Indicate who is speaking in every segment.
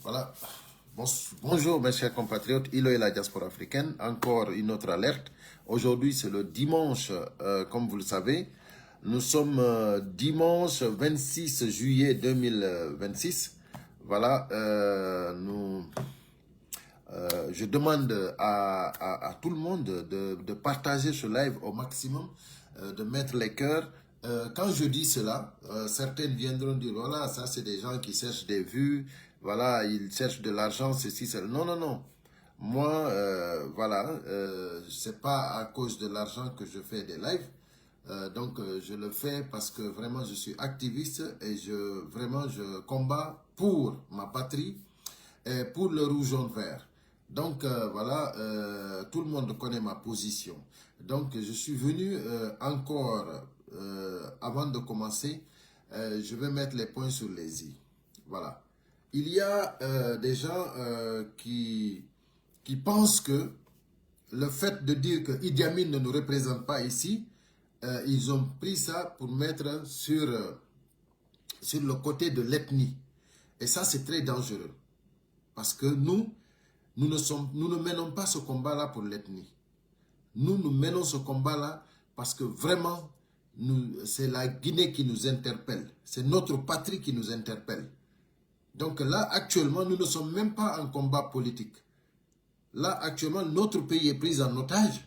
Speaker 1: Voilà. Bonjour mes chers compatriotes, Ilo et la diaspora africaine. Encore une autre alerte. Aujourd'hui c'est le dimanche, comme vous le savez. Nous sommes dimanche 26 juillet 2026. Voilà, je demande à tout le monde de partager ce live au maximum, de mettre les cœurs. Quand je dis cela, certaines viendront dire, voilà, ça c'est des gens qui cherchent des vues, voilà, ils cherchent de l'argent, ceci, cela. Non, non, non. Moi, voilà, c'est pas à cause de l'argent que je fais des lives. Je le fais parce que vraiment je suis activiste et vraiment je combats pour ma patrie et pour le rouge, jaune, vert. Donc voilà, tout le monde connaît ma position. Donc je suis venu encore, avant de commencer, je vais mettre les points sur les i. Voilà. Il y a des gens qui pensent que le fait de dire que Idi Amin ne nous représente pas ici, ils ont pris ça pour mettre sur le côté de l'ethnie. Et ça, c'est très dangereux. Parce que nous ne menons pas ce combat-là pour l'ethnie. Nous menons ce combat-là parce que vraiment, c'est la Guinée qui nous interpelle. C'est notre patrie qui nous interpelle. Donc là, actuellement, nous ne sommes même pas en combat politique. Là, actuellement, notre pays est pris en otage.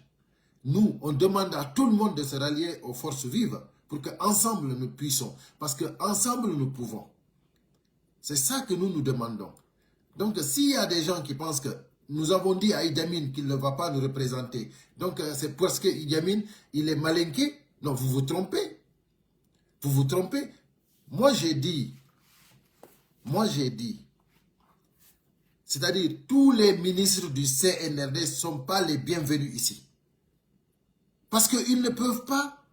Speaker 1: Nous, on demande à tout le monde de se rallier aux forces vives pour qu'ensemble nous puissions. Parce qu'ensemble nous pouvons. C'est ça que nous demandons. Donc, s'il y a des gens qui pensent que nous avons dit à Idi Amin qu'il ne va pas nous représenter, donc c'est parce que Idi Amin, il est malinqué. Non, vous vous trompez. Vous vous trompez. Moi, j'ai dit, c'est-à-dire tous les ministres du CNRD ne sont pas les bienvenus ici. Parce qu'ils ne peuvent pas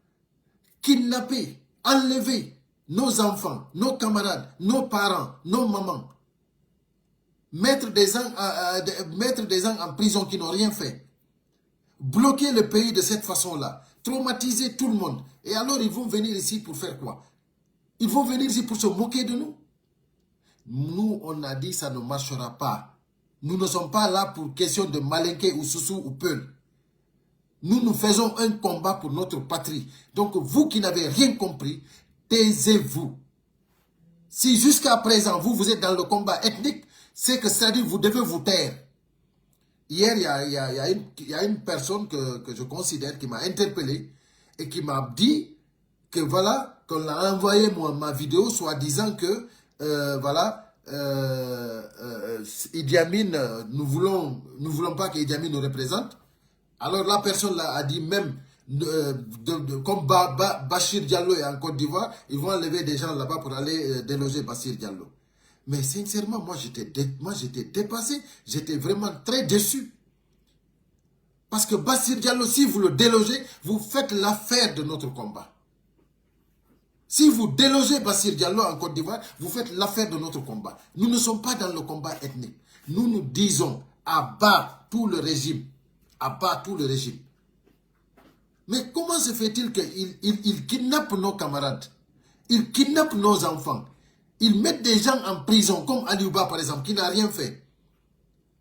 Speaker 1: kidnapper, enlever nos enfants, nos camarades, nos parents, nos mamans. Mettre des gens en prison qui n'ont rien fait. Bloquer le pays de cette façon-là. Traumatiser tout le monde. Et alors ils vont venir ici pour faire quoi? Ils vont venir ici pour se moquer de nous. Nous, on a dit ça ne marchera pas. Nous ne sommes pas là pour question de malinquer ou soussou ou peul. Nous faisons un combat pour notre patrie. Donc vous qui n'avez rien compris, taisez-vous. Si jusqu'à présent, vous êtes dans le combat ethnique, c'est que c'est-à-dire vous devez vous taire. Hier, il y a une personne que je considère qui m'a interpellé et qui m'a dit que voilà, qu'on a envoyé ma vidéo soi-disant que voilà, Idi Amin, nous voulons pas qu'Idi Amin nous représente. Alors la personne là a dit même, comme Bachir Diallo est en Côte d'Ivoire, ils vont enlever des gens là-bas pour aller déloger Bachir Diallo. Mais sincèrement, moi j'étais dépassé, j'étais vraiment très déçu. Parce que Bachir Diallo, si vous le délogez, vous faites l'affaire de notre combat. Si vous délogez Bachir Diallo en Côte d'Ivoire, vous faites l'affaire de notre combat. Nous ne sommes pas dans le combat ethnique. Nous disons à bas tout le régime. À bas tout le régime. Mais comment se fait-il qu'ils kidnappent nos camarades? Ils kidnappent nos enfants. Ils mettent des gens en prison, comme Aliouba par exemple, qui n'a rien fait.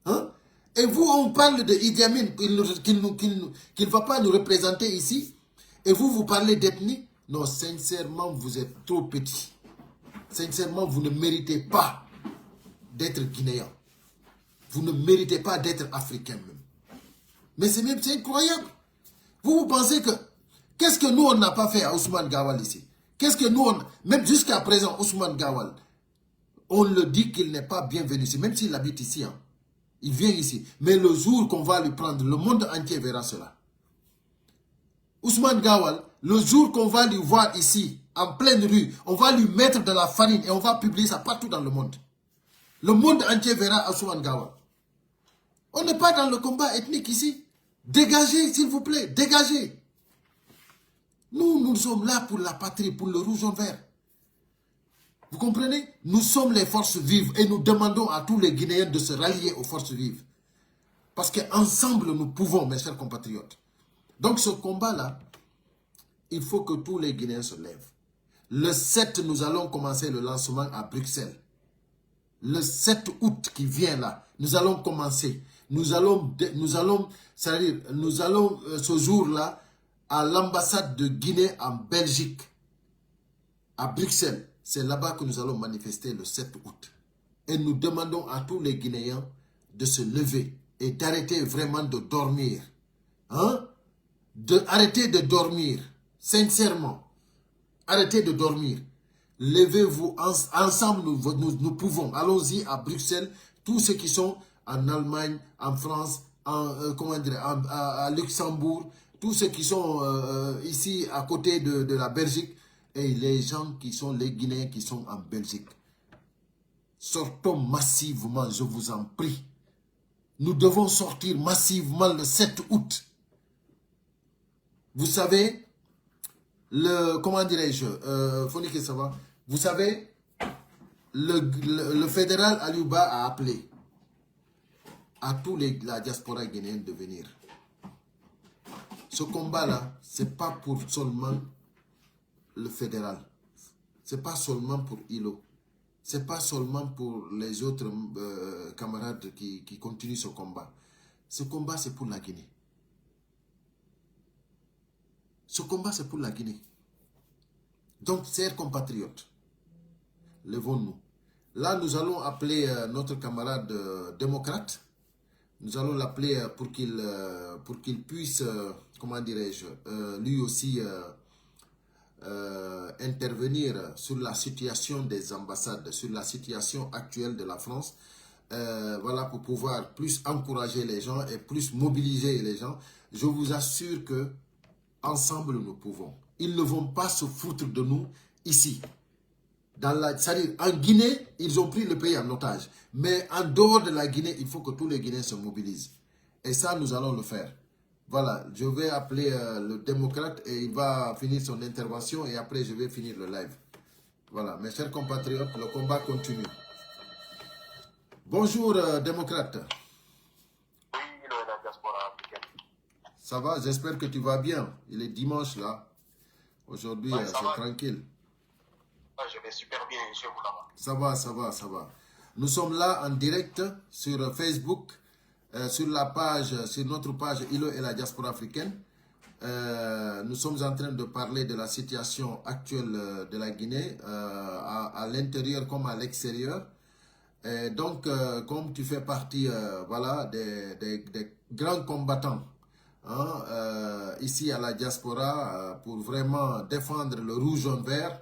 Speaker 1: Hein? Et vous, on parle de Idi Amin, qu'il ne va pas nous représenter ici. Et vous parlez d'ethnie. Non, sincèrement, vous êtes trop petit. Sincèrement, vous ne méritez pas d'être guinéen. Vous ne méritez pas d'être africain même. Mais c'est incroyable. Vous pensez que... Qu'est-ce que nous, on n'a pas fait à Ousmane Gawal ici? Qu'est-ce que nous, même jusqu'à présent, Ousmane Gawal, on le dit qu'il n'est pas bienvenu ici, même s'il habite ici. Hein. Il vient ici. Mais le jour qu'on va lui prendre, le monde entier verra cela. Ousmane Gawal, le jour qu'on va lui voir ici, en pleine rue, on va lui mettre de la farine et on va publier ça partout dans le monde. Le monde entier verra Ousmane Gawal. On n'est pas dans le combat ethnique ici. Dégagez, s'il vous plaît, dégagez. Nous sommes là pour la patrie, pour le rouge jaune vert. Vous comprenez? Nous sommes les forces vives et nous demandons à tous les Guinéens de se rallier aux forces vives. Parce qu'ensemble, nous pouvons, mes chers compatriotes. Donc ce combat-là, il faut que tous les Guinéens se lèvent. Le 7, nous allons commencer le lancement à Bruxelles. Le 7 août qui vient là, nous allons commencer. Nous allons ce jour-là, à l'ambassade de Guinée en Belgique, à Bruxelles. C'est là-bas que nous allons manifester le 7 août. Et nous demandons à tous les Guinéens de se lever et d'arrêter vraiment de dormir. Hein? Arrêtez de dormir, sincèrement. Arrêtez de dormir. Levez-vous, ensemble nous pouvons. Allons-y à Bruxelles, tous ceux qui sont en Allemagne, en France, à Luxembourg, tous ceux qui sont ici à côté de la Belgique, et les gens qui sont les Guinéens qui sont en Belgique. Sortons massivement, je vous en prie. Nous devons sortir massivement le 7 août. Vous savez, comment dirais-je, ça va. Vous savez, le fédéral Aliouba a appelé à tous la diaspora guinéenne de venir. Ce combat-là, ce n'est pas pour seulement le fédéral. Ce n'est pas seulement pour ILO. Ce n'est pas seulement pour les autres camarades qui continuent ce combat. Ce combat, c'est pour la Guinée. Ce combat, c'est pour la Guinée. Donc, chers compatriotes, levons-nous. Là, nous allons appeler notre camarade démocrate. Nous allons l'appeler pour qu'il puisse, comment dirais-je, lui aussi intervenir sur la situation des ambassades, sur la situation actuelle de la France. Voilà, pour pouvoir plus encourager les gens et plus mobiliser les gens. Je vous assure que ensemble, nous pouvons. Ils ne vont pas se foutre de nous ici. C'est-à-dire, en Guinée, ils ont pris le pays en otage. Mais en dehors de la Guinée, il faut que tous les Guinéens se mobilisent. Et ça, nous allons le faire. Voilà, je vais appeler le démocrate et il va finir son intervention et après, je vais finir le live. Voilà, mes chers compatriotes, le combat continue. Bonjour, démocrate. Ça va, j'espère que tu vas bien. Il est dimanche là. Aujourd'hui, c'est tranquille.
Speaker 2: Je vais super bien chez vous là-bas.
Speaker 1: Ça va, ça va, ça va. Nous sommes là en direct sur Facebook, sur notre page ILO et la diaspora africaine. Nous sommes en train de parler de la situation actuelle de la Guinée, à l'intérieur comme à l'extérieur. Donc, comme tu fais partie voilà, des grands combattants hein, ici à la diaspora pour vraiment défendre le rouge jaune vert.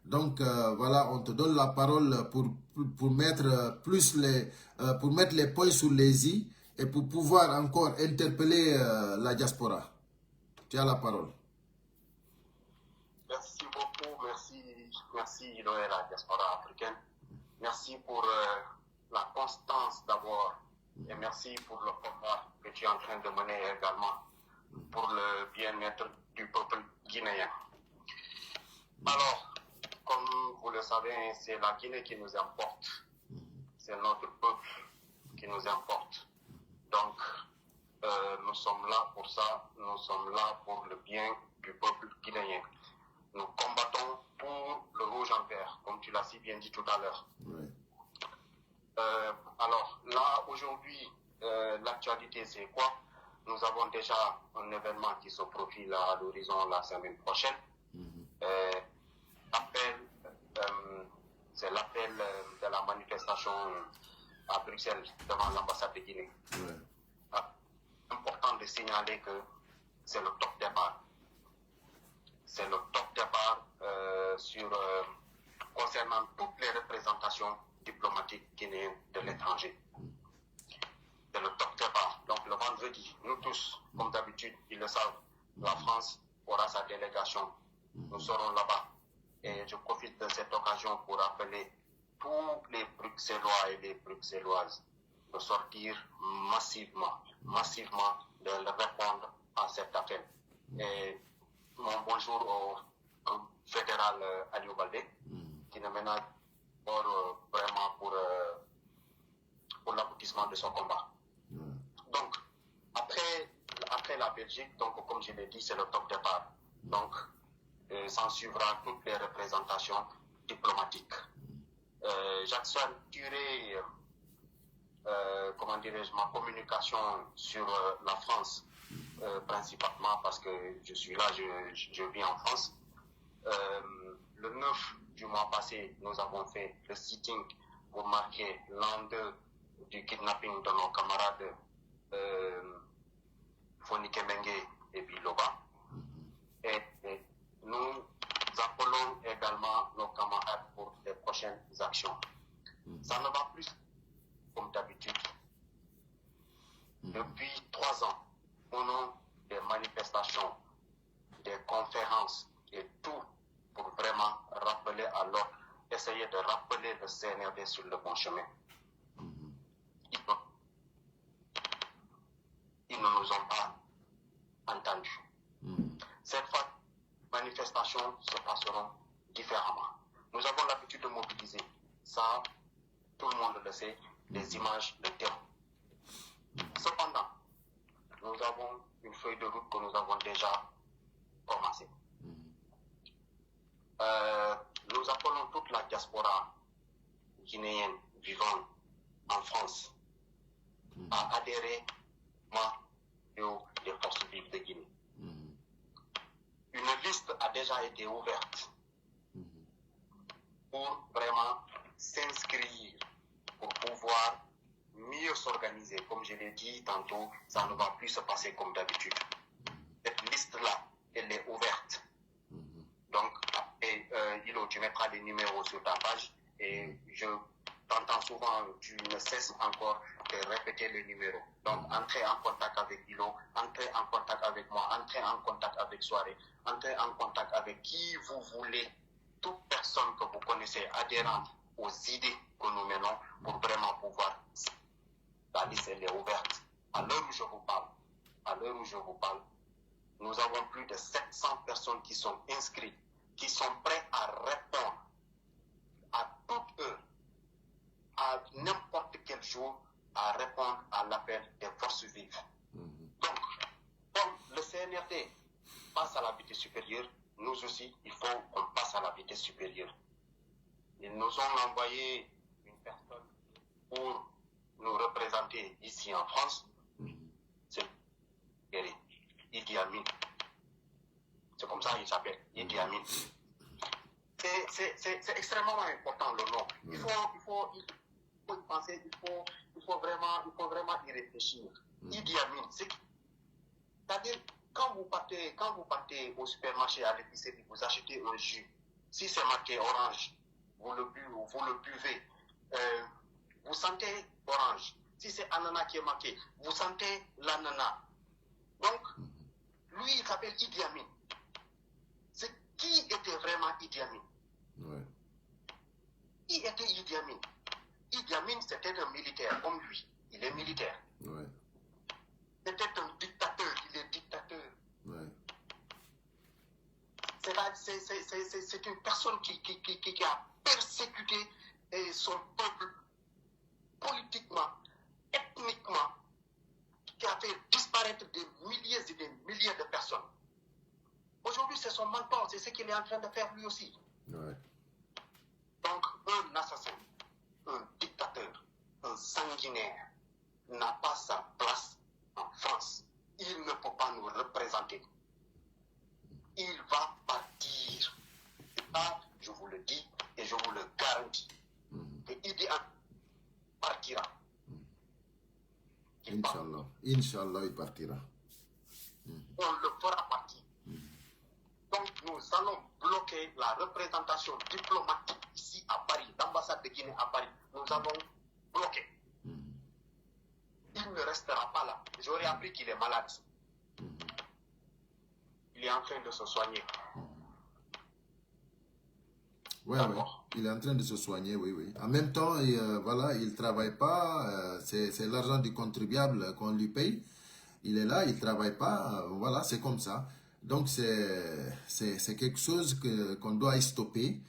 Speaker 1: Donc voilà, on te donne la parole pour mettre pour mettre les points sur les i et pour pouvoir encore interpeller la diaspora. Tu as la parole.
Speaker 2: Merci beaucoup, merci la diaspora africaine. Merci pour la constance d'abord et merci pour le combat que tu es en train de mener également pour le bien-être du peuple guinéen. Alors, comme vous le savez, c'est la Guinée qui nous importe. C'est notre peuple qui nous importe. Donc, nous sommes là pour ça. Nous sommes là pour le bien du peuple guinéen. Nous combattons pour le rouge en vert, comme tu l'as si bien dit tout à l'heure.
Speaker 1: Oui.
Speaker 2: Alors, là, aujourd'hui, l'actualité, c'est quoi? Nous avons déjà un événement qui se profile à l'horizon la semaine prochaine. C'est l'appel de la manifestation à Bruxelles devant l'ambassade de Guinée.
Speaker 1: Ouais.
Speaker 2: Important de signaler que c'est le top départ. C'est le top départ concernant toutes les représentations diplomatiques guinéennes de l'étranger. C'est le top départ. Donc le vendredi, nous tous, comme d'habitude, ils le savent, la France aura sa délégation. Nous serons là-bas. Et je profite de cette occasion pour appeler tous les Bruxellois et les Bruxelloises de sortir massivement, de répondre à cet appel. Et mon bonjour au fédéral Aliou Baldé, qui ne ménage pas vraiment pour l'aboutissement de son combat. Donc, après la Belgique, donc, comme je l'ai dit, c'est le top départ. Donc, s'en suivra toutes les représentations diplomatiques. j'accentuerai, comment dirais-je, ma communication sur la France, principalement parce que je suis là, je vis en France. Le 9 du mois passé, nous avons fait le sitting pour marquer l'an 2 du kidnapping de nos camarades Fonike Mengue et Biloba. Et nous appelons également nos camarades pour les prochaines actions. Ça ne va plus comme d'habitude. Depuis 3 ans, au nom des manifestations, des conférences et tout pour vraiment rappeler à l'ordre, essayer de rappeler le CNRD sur le bon chemin. Ils ne nous ont pas entendus. Cette fois, les manifestations se passeront différemment. Nous avons l'habitude de mobiliser. Ça, tout le monde le sait, les images, le terme. Cependant, nous avons une feuille de route que nous avons déjà commencée. Nous appelons toute la diaspora guinéenne vivant en France à adhérer des forces vives de Guinée. Une liste a déjà été ouverte pour vraiment s'inscrire, pour pouvoir mieux s'organiser. Comme je l'ai dit tantôt, ça ne va plus se passer comme d'habitude. Cette liste-là, elle est ouverte. Donc, Hilo, tu mettras les numéros sur ta page et je t'entends souvent, tu ne cesses encore de répéter les numéros. Donc, entrez en contact avec Hilo, entrez en contact avec moi, entrez en contact avec Soirée, entrez en contact avec qui vous voulez, toute personne que vous connaissez adhérente aux idées que nous menons pour vraiment pouvoir. La liste, elle est ouverte. À l'heure où je vous parle, nous avons plus de 700 personnes qui sont inscrites, qui sont prêtes à répondre à toute heure, à n'importe quel jour, à répondre à l'appel des forces vives. Donc, comme le CNRD passe à la vitesse supérieure, nous aussi, il faut qu'on passe à la vitesse supérieure. Ils nous ont envoyé une personne pour nous représenter ici en France. C'est Idi Amin. C'est comme ça qu'il s'appelle, Idi Amin. C'est extrêmement important le nom. Il faut y penser, il faut vraiment y réfléchir. Idi Amin, c'est-à-dire quand vous partez au supermarché à l'épicerie, vous achetez un jus. Si c'est marqué orange, vous le buvez. Vous sentez orange. Si c'est ananas qui est marqué, vous sentez l'ananas. Donc, lui, il s'appelle Idi Amin. Qui était vraiment Idi Amin? Qui était Idi Amin? Idi Amin, c'était un militaire comme lui. Il est militaire. C'était un dictateur. Il est dictateur. C'est une personne qui a persécuté son peuple politiquement, ethniquement, qui a fait disparaître des milliers et des milliers de personnes. Aujourd'hui, c'est son mentor, c'est ce qu'il est en train de faire lui aussi. Donc, un assassin, un dictateur, un sanguinaire n'a pas sa place en France. Il ne peut pas nous représenter. Il va partir. Et ça, je vous le dis et je vous le garantis. Et Idi Amin partira.
Speaker 1: Inch'Allah. Inch'Allah, il partira.
Speaker 2: On le fera partir. Donc, nous allons bloquer la représentation diplomatique ici à Paris, l'ambassade de Guinée à Paris. Nous allons bloquer. Il ne restera pas là. J'aurais appris qu'il est malade. Il est en train de se soigner.
Speaker 1: Oui, il est en train de se soigner, oui. En même temps, voilà, il ne travaille pas. C'est l'argent du contribuable qu'on lui paye. Il est là, il ne travaille pas. Voilà, c'est comme ça. Donc, c'est quelque chose qu'on doit stopper.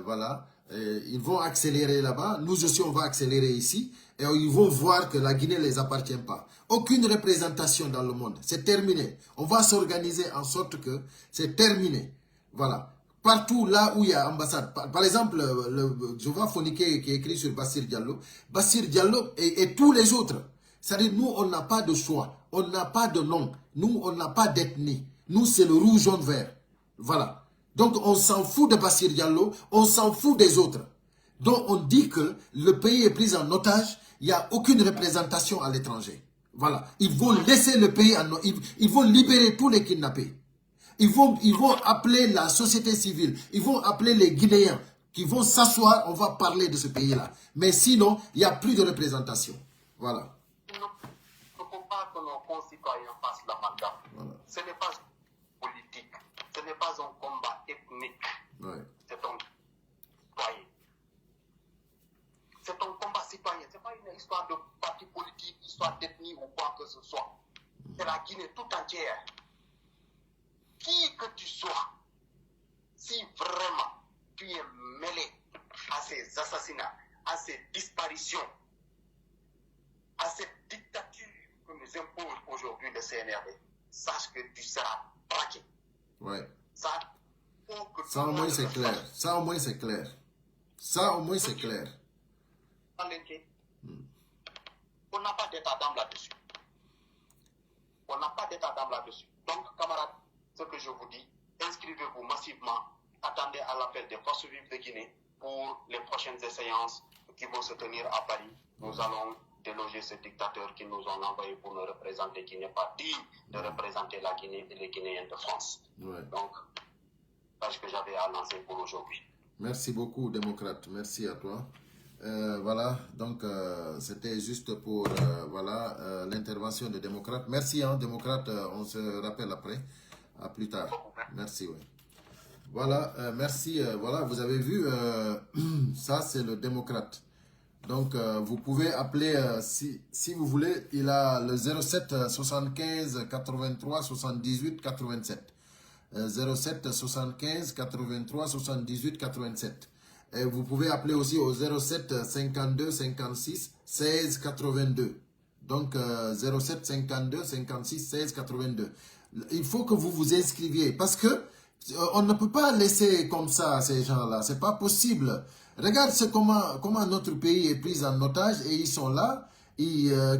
Speaker 1: Voilà. Ils vont accélérer là-bas. Nous aussi, on va accélérer ici. Et ils vont voir que la Guinée ne les appartient pas. Aucune représentation dans le monde. C'est terminé. On va s'organiser en sorte que c'est terminé. Voilà. partout là où il y a ambassade. Par exemple, je vois Fonike qui est écrit sur Bassir Diallo. Bassir Diallo et tous les autres. C'est-à-dire, nous, on n'a pas de choix. On n'a pas de nom. Nous, on n'a pas d'ethnie. Nous, c'est le rouge, jaune, vert. Voilà. Donc, on s'en fout de Bassir Diallo. On s'en fout des autres. Donc, on dit que le pays est pris en otage. Il n'y a aucune représentation à l'étranger. Voilà. Ils vont laisser le pays en otage. Ils vont libérer tous les kidnappés. Ils vont appeler la société civile. Ils vont appeler les Guinéens qui vont s'asseoir. On va parler de ce pays-là. Mais sinon, il n'y a plus de représentation. Voilà.
Speaker 2: Il ne faut pas que nos concitoyens fassent l'amalgame. Voilà. Ce n'est pas politique. Ce n'est pas un combat ethnique.
Speaker 1: Ouais.
Speaker 2: C'est un citoyen. C'est un combat citoyen. Ce n'est pas une histoire de parti politique, histoire d'ethnie ou quoi que ce soit. C'est la Guinée tout entière. Qui que tu sois, si vraiment tu es mêlé à ces assassinats, à ces disparitions, à cette dictature que nous impose aujourd'hui le CNRD, sache que tu seras braqué.
Speaker 1: Ouais.
Speaker 2: Ça,
Speaker 1: au moins c'est clair. Ça au moins c'est clair. Ça au moins c'est clair.
Speaker 2: On n'a pas d'état d'âme là-dessus. On n'a pas d'état d'âme là-dessus. Donc, camarades, ce que je vous dis, inscrivez-vous massivement, attendez à l'appel des forces vives de Guinée pour les prochaines séances qui vont se tenir à Paris. Nous allons déloger ce dictateur qui nous ont envoyé pour nous représenter, qui n'est pas digne de représenter la Guinée et les Guinéens de France. Ouais. Donc, c'est ce que j'avais à lancer pour aujourd'hui.
Speaker 1: Merci beaucoup, démocrate. Merci à toi. Voilà, donc c'était juste pour l'intervention des démocrates. Merci, hein, démocrate. On se rappelle après. À plus tard. Merci, oui. Voilà, merci. Voilà, vous avez vu, ça c'est le démocrate. Donc, vous pouvez appeler, si vous voulez, il a le 07 75 83 78 87. 07 75 83 78 87. Et vous pouvez appeler aussi au 07 52 56 16 82. Donc, 07 52 56 16 82. Il faut que vous vous inscriviez parce que on ne peut pas laisser comme ça ces gens-là. C'est pas possible. Regarde comment notre pays est pris en otage et ils sont là.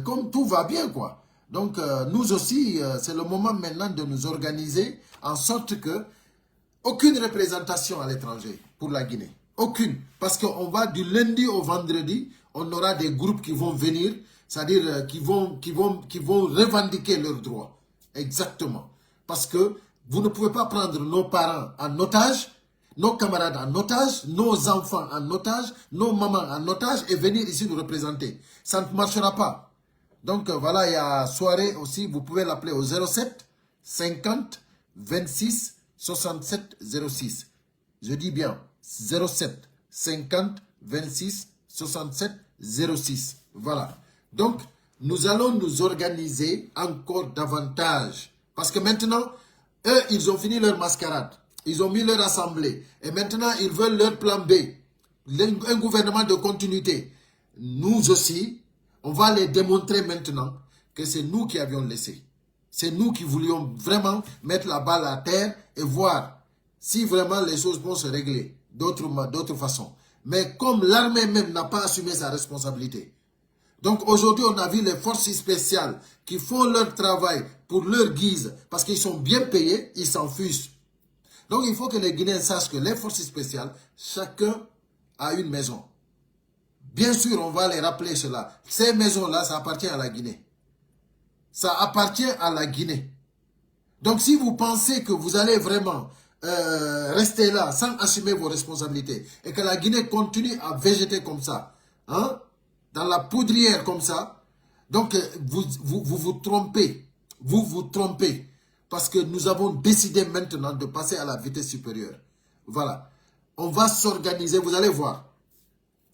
Speaker 1: Comme tout va bien, quoi. Donc, nous aussi, c'est le moment maintenant de nous organiser en sorte que aucune représentation à l'étranger pour la Guinée. Aucune. Parce qu'on va du lundi au vendredi, on aura des groupes qui vont venir, c'est-à-dire qui vont revendiquer leurs droits. Exactement. Parce que vous ne pouvez pas prendre nos parents en otage, nos camarades en otage, nos enfants en otage, nos mamans en otage et venir ici nous représenter. Ça ne marchera pas. Donc voilà, il y a soirée aussi, vous pouvez l'appeler au 07 50 26 67 06. Je dis bien 07 50 26 67 06. Voilà. Donc, nous allons nous organiser encore davantage. Parce que maintenant, eux, ils ont fini leur mascarade. Ils ont mis leur assemblée. Et maintenant, ils veulent leur plan B. Un gouvernement de continuité. Nous aussi, on va les démontrer maintenant que c'est nous qui avions laissé. C'est nous qui voulions vraiment mettre la balle à terre et voir si vraiment les choses vont se régler d'autres façons. Mais comme l'armée même n'a pas assumé sa responsabilité. Donc aujourd'hui, on a vu les forces spéciales qui font leur travail pour leur guise parce qu'ils sont bien payés, ils s'enfuient. Donc il faut que les Guinéens sachent que les forces spéciales, chacun a une maison. Bien sûr, on va les rappeler cela. Ces maisons-là, ça appartient à la Guinée. Ça appartient à la Guinée. Donc si vous pensez que vous allez vraiment rester là sans assumer vos responsabilités et que la Guinée continue à végéter comme ça, hein, dans la poudrière comme ça, donc vous vous trompez. Vous vous trompez. Parce que nous avons décidé maintenant de passer à la vitesse supérieure. Voilà. On va s'organiser, vous allez voir.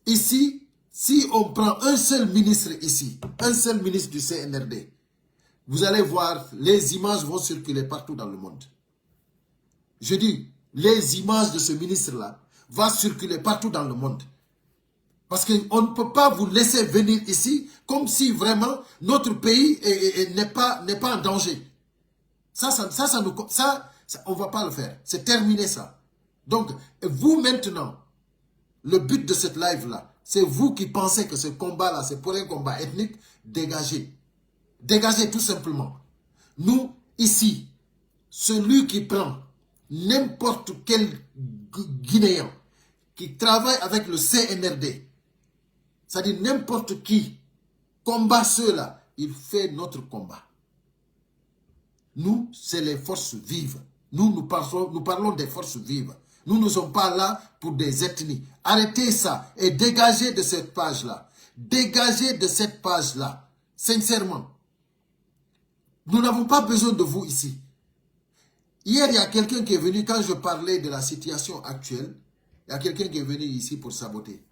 Speaker 1: Ici, si on prend un seul ministre ici, un seul ministre du CNRD, vous allez voir, les images vont circuler partout dans le monde. Je dis, les images de ce ministre-là vont circuler partout dans le monde. Parce qu'on ne peut pas vous laisser venir ici comme si vraiment notre pays n'est pas en danger. Ça, on ne va pas le faire. C'est terminé ça. Donc, vous maintenant, le but de cette live-là, c'est vous qui pensez que ce combat-là, c'est pour un combat ethnique, dégagez. Dégagez tout simplement. Nous, ici, celui qui prend n'importe quel Guinéen qui travaille avec le CNRD, c'est-à-dire n'importe qui combat ceux-là, il fait notre combat. Nous, c'est les forces vives. Nous parlons des forces vives. Nous ne sommes pas là pour des ethnies. Arrêtez ça et dégagez de cette page-là. Dégagez de cette page-là. Sincèrement. Nous n'avons pas besoin de vous ici. Hier, il y a quelqu'un qui est venu, quand je parlais de la situation actuelle, il y a quelqu'un qui est venu ici pour saboter.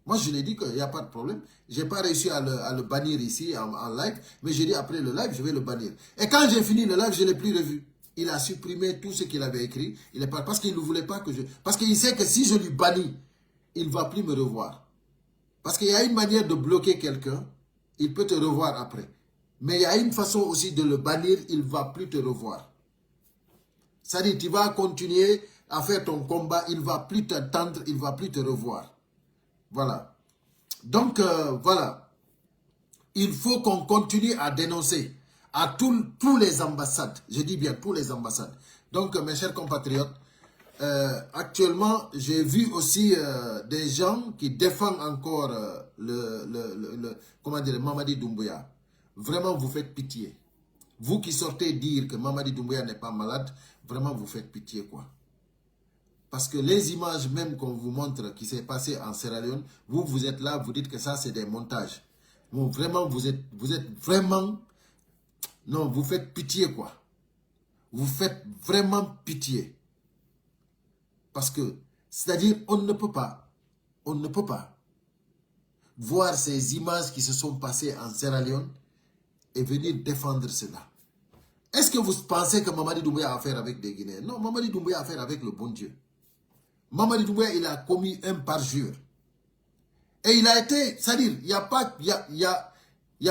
Speaker 1: Moi, je lui ai dit qu'il n'y a pas de problème. Je n'ai pas réussi à le bannir ici en live, mais j'ai dit après le live, je vais le bannir. Et quand j'ai fini le live, je ne l'ai plus revu. Il a supprimé tout ce qu'il avait écrit. Il est pas, parce qu'il ne voulait pas que je... Parce qu'il sait que si je lui bannis, il ne va plus me revoir. Parce qu'il y a une manière de bloquer quelqu'un, il peut te revoir après. Mais il y a une façon aussi de le bannir, il ne va plus te revoir. C'est-à-dire, tu vas continuer à faire ton combat, il ne va plus t'attendre, il ne va plus te revoir. Voilà. Donc, voilà. Il faut qu'on continue à dénoncer à tous les ambassades. Je dis bien tous les ambassades. Donc, mes chers compatriotes, actuellement, j'ai vu aussi des gens qui défendent encore comment dire, Mamadi Doumbouya. Vraiment, vous faites pitié. Vous qui sortez dire que Mamadi Doumbouya n'est pas malade, vraiment, vous faites pitié, quoi. Parce que les images même qu'on vous montre qui s'est passé en Sierra Leone, vous êtes là, vous dites que ça, c'est des montages. Bon, vraiment, vous êtes vraiment... Non, vous faites pitié, quoi. Vous faites vraiment pitié. Parce que, c'est-à-dire, on ne peut pas voir ces images qui se sont passées en Sierra Leone et venir défendre cela. Est-ce que vous pensez que Mamadi Doumbouya a affaire avec des Guinéens? Non, Mamadi Doumbouya a affaire avec le bon Dieu. Mamadi Doumbouya, il a commis un parjure. Et il a été, c'est-à-dire, il n'y a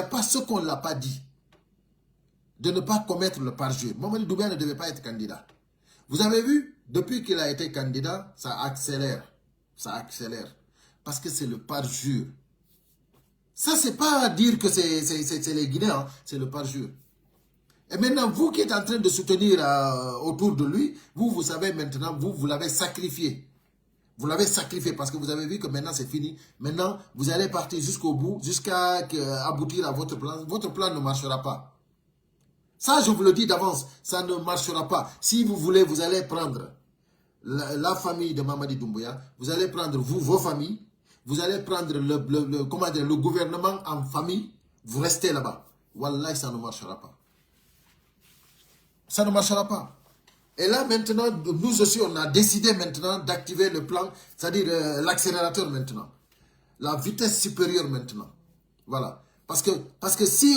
Speaker 1: pas ce qu'on ne l'a pas dit. De ne pas commettre le parjure. Mamadi Doumbouya ne devait pas être candidat. Vous avez vu, depuis qu'il a été candidat, ça accélère. Ça accélère. Parce que c'est le parjure. Ça, c'est pas dire que c'est les Guinéens, hein, c'est le parjure. Et maintenant, vous qui êtes en train de soutenir autour de lui, vous savez maintenant, vous l'avez sacrifié. Vous l'avez sacrifié parce que vous avez vu que maintenant c'est fini. Maintenant, vous allez partir jusqu'au bout, jusqu'à aboutir à votre plan. Votre plan ne marchera pas. Ça, je vous le dis d'avance, ça ne marchera pas. Si vous voulez, vous allez prendre la famille de Mamadi Doumbouya, vous allez prendre vos familles, vous allez prendre le gouvernement en famille, vous restez là-bas. Wallah, ça ne marchera pas. Ça ne marchera pas. Et là, maintenant, nous aussi, on a décidé maintenant d'activer le plan, c'est-à-dire l'accélérateur maintenant. La vitesse supérieure maintenant. Voilà. Parce que si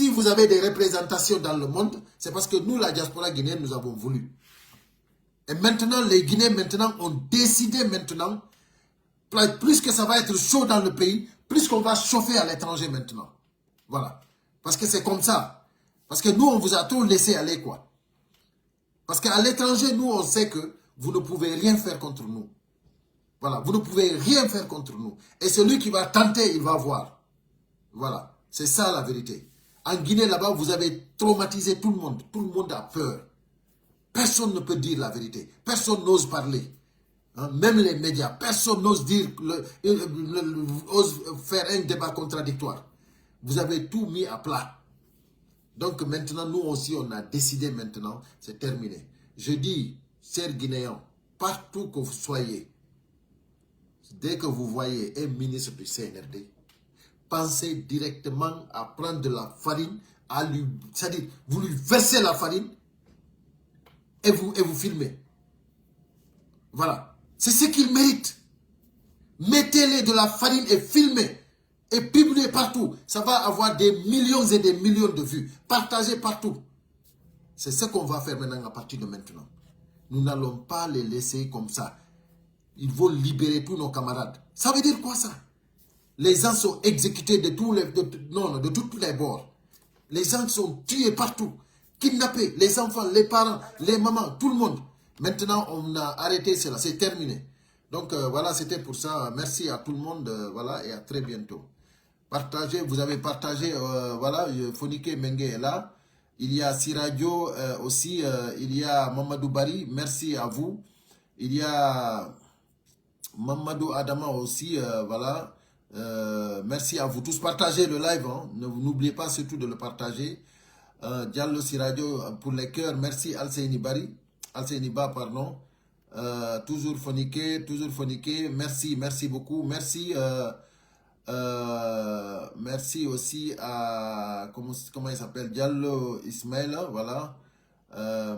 Speaker 1: vous avez des représentations dans le monde, c'est parce que nous, la diaspora guinéenne, nous avons voulu. Et maintenant, les Guinéens maintenant ont décidé maintenant, plus que ça va être chaud dans le pays, plus qu'on va chauffer à l'étranger maintenant. Voilà. Parce que c'est comme ça. Parce que nous, on vous a trop laissé aller, quoi. Parce qu'à l'étranger, nous, on sait que vous ne pouvez rien faire contre nous. Voilà, vous ne pouvez rien faire contre nous. Et celui qui va tenter, il va voir. Voilà, c'est ça la vérité. En Guinée, là-bas, vous avez traumatisé tout le monde. Tout le monde a peur. Personne ne peut dire la vérité. Personne n'ose parler. Hein, même les médias, personne n'ose dire, ose faire un débat contradictoire. Vous avez tout mis à plat. Donc maintenant, nous aussi, on a décidé maintenant, c'est terminé. Je dis, chers Guinéens, partout que vous soyez, dès que vous voyez un ministre du CNRD, pensez directement à prendre de la farine, c'est-à-dire, vous lui versez la farine et vous filmez. Voilà. C'est ce qu'il mérite. Mettez-les de la farine et filmez. Et publiez partout. Ça va avoir des millions et des millions de vues. Partagez partout. C'est ce qu'on va faire maintenant à partir de maintenant. Nous n'allons pas les laisser comme ça. Ils vont libérer tous nos camarades. Ça veut dire quoi ça? Les gens sont exécutés de tous les bords. Les gens sont tués partout. Kidnappés. Les enfants, les parents, les mamans, tout le monde. Maintenant, on a arrêté cela, c'est terminé. Donc voilà, c'était pour ça. Merci à tout le monde, voilà, et à très bientôt. Partagez, vous avez partagé, voilà, Fonike Mengue est là. Il y a Siradio aussi, il y a Mamadou Bari, merci à vous. Il y a Mamadou Adama aussi, voilà. Merci à vous tous. Partagez le live, hein. N'oubliez pas surtout de le partager. Diallo Siradio pour les cœurs, merci Alseini Bari, Alseini Ba, pardon. Toujours Fonike, merci, merci beaucoup. Merci. Merci aussi à, comment il s'appelle, Diallo Ismaël, voilà.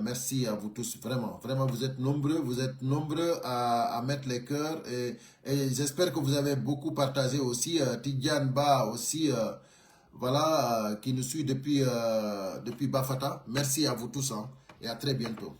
Speaker 1: Merci à vous tous, vraiment, vraiment, vous êtes nombreux à mettre les cœurs et j'espère que vous avez beaucoup partagé aussi. Tidjane Ba aussi, voilà, qui nous suit depuis Bafata. Merci à vous tous, hein, et à très bientôt.